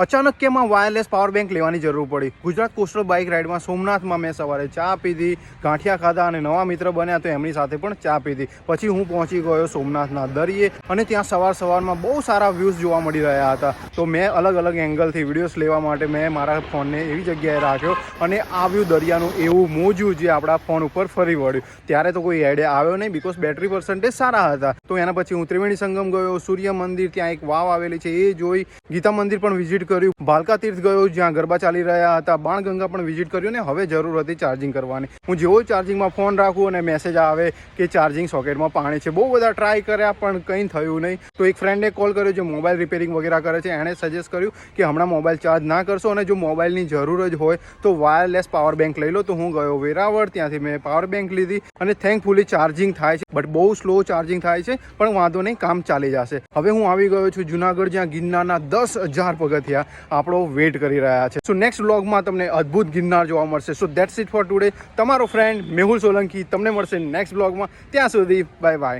અચાનક કેમ આ વાયરલેસ પાવર બેંક લેવાની જરૂર પડી? ગુજરાત કોસ્ટલ બાઇક રાઇડમાં સોમનાથમાં મેં સવારે ચા પીધી, ગાંઠિયા ખાધા અને નવા મિત્ર બન્યા તો એમની સાથે પણ ચા પીધી. પછી હું પહોંચી ગયો સોમનાથના દરિયે અને ત્યાં સવારમાં બહુ સારા વ્યૂઝ જોવા મળી રહ્યા હતા. તો મેં અલગ અલગ એંગલથી વિડીયોઝ લેવા માટે મેં મારા ફોનને એવી જગ્યાએ રાખ્યો અને આવ્યું દરિયાનું એવું મોજું જે આપણા ફોન ઉપર ફરી વળ્યું. ત્યારે તો કોઈ આઈડિયા આવ્યો નહીં, બિકોઝ બેટરી પર્સન્ટેજ સારા હતા. તો એના પછી હું ત્રિવેણી સંગમ ગયો, સૂર્ય મંદિર, ત્યાં એક વાવ આવેલી છે એ જોઈ, ગીતા મંદિર પણ વિઝિટ કર્યું, ભાલકા તીર્થ ગયો જ્યાં ગરબા ચાલી રહ્યા હતા, બાણગંગા પણ વિઝિટ કર્યું ને હવે જરૂર હતી ચાર્જિંગ કરવાની. હું જેવો ચાર્જિંગમાં ફોન રાખું અને મેસેજ આવે કે ચાર્જિંગ સોકેટમાં પાણી છે. બહુ બધા ટ્રાય કર્યા પણ કંઈ થયું નહીં. તો એક ફ્રેન્ડે કોલ કર્યો જે મોબાઈલ રિપેરિંગ વગેરે કરે છે, એણે સજેસ્ટ કર્યું કે હમણાં મોબાઈલ ચાર્જ ના કરશો અને જો મોબાઈલની જરૂર જ હોય તો વાયરલેસ પાવર બેંક લઈ લો. તો હું ગયો વેરાવળ, ત્યાંથી મેં પાવર બેંક લીધી અને થેન્કફુલી ચાર્જિંગ થાય છે, બટ બહુ સ્લો ચાર્જિંગ થાય છે, પણ વાંધો નહીં, કામ ચાલી જશે. હવે હું આવી ગયો છું જુનાગઢ, જ્યાં ગિરનારના 10,000 પગથિયા આપણો વેટ કરી રહ્યા છે. સો નેક્સ્ટ વ્લોગમાં તમને અદ્ભુત ગિરનાર જોવા મળશે. સો દેટ્સ ઇટ ફોર ટુડે. તમારો ફ્રેન્ડ મેહુલ સોલંકી તમને મળશે નેક્સ્ટ વ્લોગમાં. ત્યાં સુધી બાય બાય.